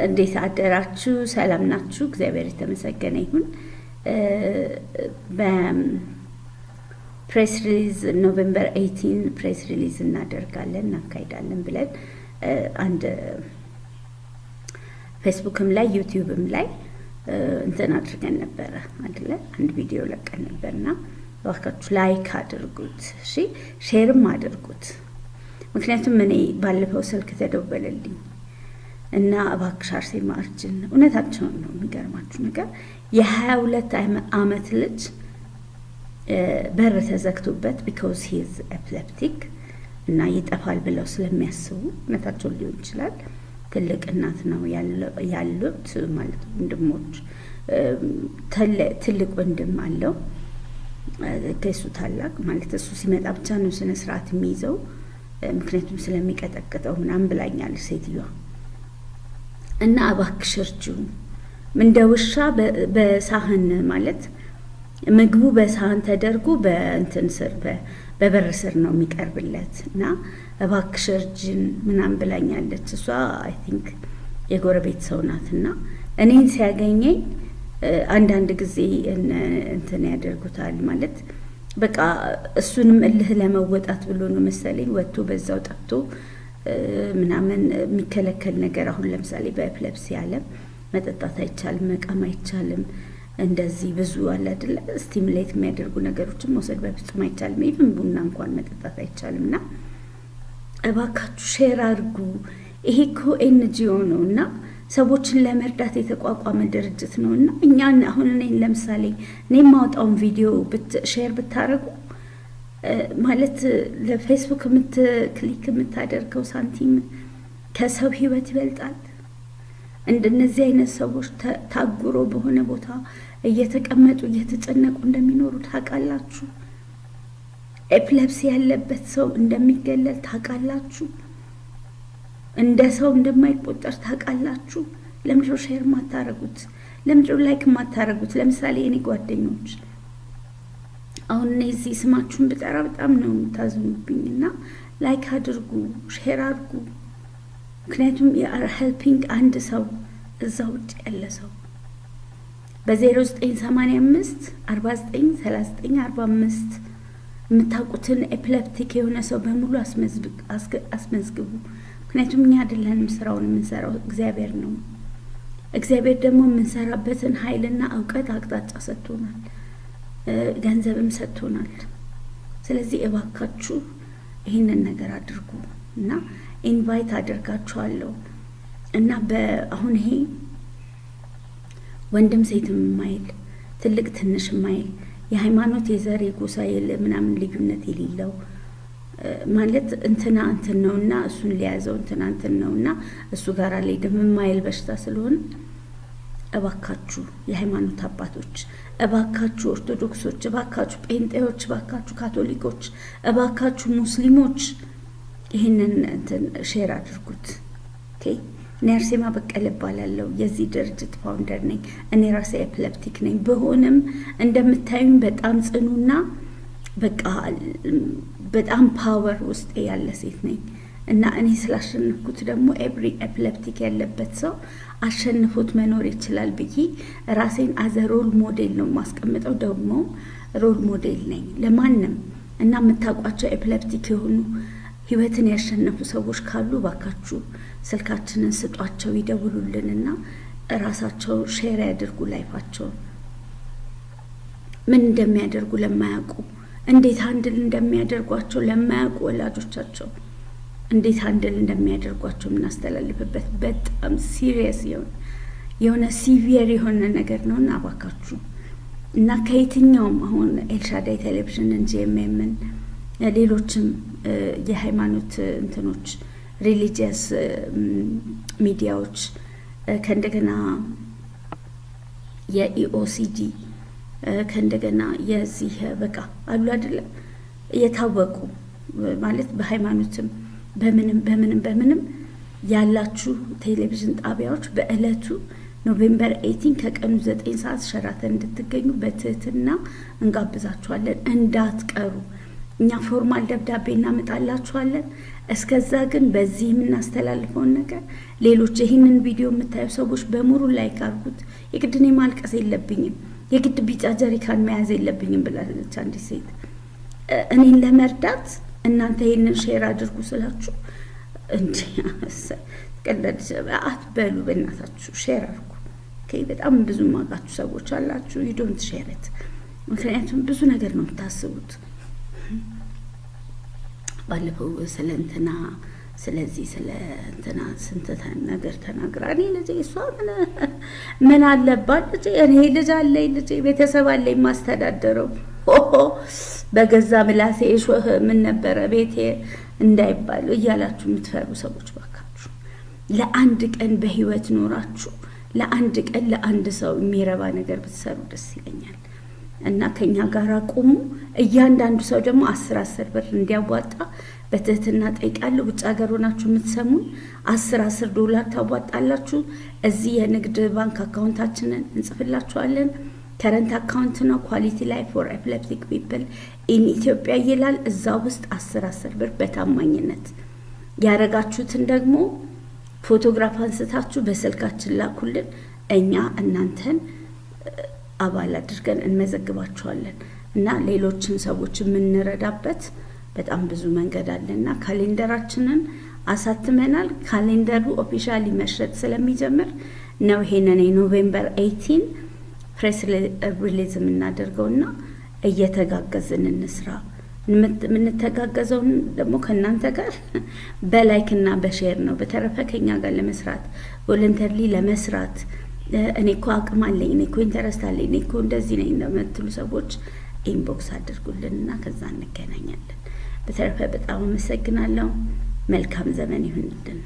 እንዴት አደራችሁ? ሰላም ናችሁ? እግዚአብሔር የተመሰገነ ይሁን። በፕሬስ ሪሊዝ ኖቬምበር 18 ፕሬስ ሪሊዝ እናካሂዳለን ብለን አንድ ፌስቡክም ላይ ዩቲዩብም ላይ እንትን አድርገን ነበረ አይደለ? አንድ ቪዲዮ ለቀን ነበርና እባካችሁ ላይክ አድርጉት፣ እሺ፣ ሼርም አድርጉት። ምክንያቱም እኔ ባለፈው ስልክ ተደወለልኝ እና እባክሽ አርሴማ እርጅን፣ እውነታቸውን ነው። የሚገርማችሁ ነገር የ22 ዓመት ልጅ በር ተዘግቶበት ቢኮዝ ሂ ኢዝ ኤፕሌፕቲክ እና ይጠፋል ብለው ስለሚያስቡ እውነታቸውን ሊሆን ይችላል። ትልቅ እናት ነው ያሉት ማለት ወንድሞች፣ ትልቅ ወንድም አለው ከሱ ታላቅ ማለት እሱ ሲመጣ ብቻ ነው ስነ ስርዓት የሚይዘው፣ ምክንያቱም ስለሚቀጠቅጠው ምናምን ብላኛለች ሴትዮዋ። እና እባክሽ እርጂው፣ እንደ ውሻ በሳህን ማለት ምግቡ በሳህን ተደርጎ በእንትን ስር በበር ስር ነው የሚቀርብለት እና እባክሽ እርጂን ምናምን ብላኛለች። እሷ አይ ቲንክ የጎረቤት ሰው ናትና እኔን ሲያገኘኝ አንዳንድ ጊዜ እንትን ያደርጉታል ማለት በቃ እሱንም እልህ ለመወጣት ብሎ ነው መሰለኝ ወጥቶ በዛው ጠፍቶ ምናምን የሚከለከል ነገር። አሁን ለምሳሌ በኤፕሌፕሲ ዓለም መጠጣት አይቻልም፣ መቃም አይቻልም፣ እንደዚህ ብዙ አለ አይደለ? ስቲሙሌት የሚያደርጉ ነገሮችን መውሰድ በፍጹም አይቻልም። ኢቭን ቡና እንኳን መጠጣት አይቻልም። እና እባካችሁ ሼር አድርጉ። ይሄ እኮ ኤንጂኦ ነው እና ሰዎችን ለመርዳት የተቋቋመ ድርጅት ነው እና እኛን አሁን እኔን ለምሳሌ እኔ የማወጣውን ቪዲዮ ሼር ብታደርጉ ማለት ለፌስቡክ ክሊክ የምታደርገው ሳንቲም ከሰው ሕይወት ይበልጣል። እንደነዚህ አይነት ሰዎች ታጉሮ በሆነ ቦታ እየተቀመጡ እየተጨነቁ እንደሚኖሩ ታውቃላችሁ። ኤፕሌፕሲ ያለበት ሰው እንደሚገለል ታውቃላችሁ። እንደ ሰው እንደማይቆጠር ታውቃላችሁ። ለምንድነው ሼር ማታረጉት? ለምንድነው ላይክ ማታረጉት? ለምሳሌ እኔ ጓደኞች አሁን እዚህ ስማችሁን ብጠራ በጣም ነው የምታዝኑብኝና ላይክ አድርጉ፣ ሼር አድርጉ። ምክንያቱም የአር ሄልፒንግ አንድ ሰው እዛ ውጭ ያለ ሰው በ0985 49 39 45 የምታውቁትን ኤፕሌፕቲክ የሆነ ሰው በሙሉ አስመዝግቡ። ምክንያቱም እኛ አይደለንም ስራውን የምንሰራው፣ እግዚአብሔር ነው። እግዚአብሔር ደግሞ የምንሰራበትን ኃይልና እውቀት አቅጣጫ ሰጥቶናል፣ ገንዘብም ሰጥቶናል። ስለዚህ እባካችሁ ይህንን ነገር አድርጉ እና ኢንቫይት አድርጋችኋለሁ እና አሁን ይሄ ወንድም ሴትም የማይል ትልቅ ትንሽ የማይል የሃይማኖት የዘር የጎሳ ምናምን ልዩነት የሌለው ማለት እንትና እንትን ነውና እሱን ሊያዘው እንትና እንትን ነውና እሱ ጋር አልሄድም የማይል በሽታ ስለሆነ እባካችሁ የሃይማኖት አባቶች፣ እባካችሁ ኦርቶዶክሶች፣ እባካችሁ ጴንጤዎች፣ እባካችሁ ካቶሊኮች፣ እባካችሁ ሙስሊሞች ይህንን እንትን ሼር አድርጉት። ኦኬ። እኔ አርሴማ በቀለ እባላለሁ፣ የዚህ ድርጅት ፋውንደር ነኝ። እኔ ራሴ ኤፕሌፕቲክ ነኝ። በሆነም እንደምታዩኝ በጣም ጽኑና በቃ በጣም ፓወር ውስጥ ያለ ሴት ነኝ እና እኔ ስላሸነፍኩት ደግሞ ኤቭሪ ኤፕሌፕቲክ ያለበት ሰው አሸንፎት መኖር ይችላል ብዬ ራሴን አዘ ሮል ሞዴል ነው ማስቀምጠው። ደግሞ ሮል ሞዴል ነኝ ለማንም እና የምታውቋቸው ኤፕሌፕቲክ የሆኑ ህይወትን ያሸነፉ ሰዎች ካሉ ባካችሁ ስልካችንን ስጧቸው፣ ይደውሉልንና ራሳቸው ሼር ያድርጉ ላይፋቸውን ምን እንደሚያደርጉ ለማያውቁ፣ እንዴት አንድል እንደሚያደርጓቸው ለማያውቁ ወላጆቻቸው እንዴት አንድል እንደሚያደርጓቸው የምናስተላልፍበት በጣም ሲሪየስ የሆነ ሲቪየር የሆነ ነገር ነውና አባካችሁ እና ከየትኛውም አሁን ኤልሻዳይ ቴሌቪዥንን፣ ጂኤምኤምን፣ ሌሎችም የሃይማኖት እንትኖች ሪሊጂየስ ሚዲያዎች ከእንደገና የኢኦሲዲ ከእንደገና የዚህ በቃ አሉ አይደለም የታወቁ ማለት በሃይማኖትም በምንም ያላችሁ ቴሌቪዥን ጣቢያዎች በእለቱ ኖቬምበር 18 ከቀኑ 9 ሰዓት ሸራተን እንድትገኙ በትህትና እንጋብዛችኋለን። እንዳትቀሩ። እኛ ፎርማል ደብዳቤ እናመጣላችኋለን። እስከዛ ግን በዚህ የምናስተላልፈውን ነገር ሌሎች ይህንን ቪዲዮ የምታዩ ሰዎች በሙሉ ላይክ አድርጉት። የግድ እኔ ማልቀስ የለብኝም፣ የግድ ቢጫ ጀሪካን መያዝ የለብኝም ብላለች አንዲት ሴት። እኔን ለመርዳት እናንተ ይህንን ሼር አድርጉ ስላችሁ እንዲህ ቀለድ አትበሉ፣ በእናታችሁ ሼር አድርጉ። በጣም ብዙ ማውቃችሁ ሰዎች አላችሁ፣ ዩ ዶንት ሼር ኢት። ምክንያቱም ብዙ ነገር ነው የምታስቡት። ባለፈው ስለ እንትና ስለዚህ ስለ እንትና ስንት ነገር ተናግራ እኔ ልጄ እሷ ምን አለባት ልጄ እኔ ልጅ አለኝ ልጄ ቤተሰብ አለኝ ማስተዳደረው በገዛ ምላሴ እሾህ ምን ነበረ ቤቴ እንዳይባል እያላችሁ የምትፈሩ ሰዎች ባካችሁ ለአንድ ቀን በህይወት ኖራችሁ ለአንድ ቀን ለአንድ ሰው የሚረባ ነገር ብትሰሩ ደስ ይለኛል። እና ከኛ ጋር ቆሙ። እያንዳንዱ ሰው ደግሞ 10 ብር እንዲያዋጣ በትህትና ጠይቃለሁ። ውጭ ሀገር ሆናችሁ የምትሰሙን 10 ዶላር ታዋጣላችሁ። እዚህ የንግድ ባንክ አካውንታችንን እንጽፍላችኋለን። ከረንት አካውንት ነው ኳሊቲ ላይፍ ፎር ኤፒሌፕቲክ ፒፕል ኢን ኢትዮጵያ ይላል። እዛ ውስጥ 10 ብር በታማኝነት ያረጋችሁትን ደግሞ ፎቶግራፍ አንስታችሁ በስልካችን ላኩልን። እኛ እናንተን አባል አድርገን እንመዘግባችኋለን። እና ሌሎችን ሰዎች የምንረዳበት በጣም ብዙ መንገድ አለና ካሌንደራችንን አሳትመናል። ካሌንደሩ ኦፊሻሊ መሸጥ ስለሚጀምር ነው ይሄንን ኖቬምበር 18 ፕሬስ ሪሊዝ የምናደርገውና እየተጋገዝን እንስራ። የምንተጋገዘውን ደግሞ ከእናንተ ጋር በላይክና በሼር ነው። በተረፈ ከኛ ጋር ለመስራት ቮለንተሪ ለመስራት እኔ እኮ አቅም አለኝ፣ እኔ እኮ ኢንተረስት አለኝ፣ እኔ እኮ እንደዚህ ነኝ ለምትሉ ሰዎች ኢንቦክስ አድርጉልንና ከዛ እንገናኛለን። በተረፈ በጣም አመሰግናለሁ። መልካም ዘመን ይሁንልን።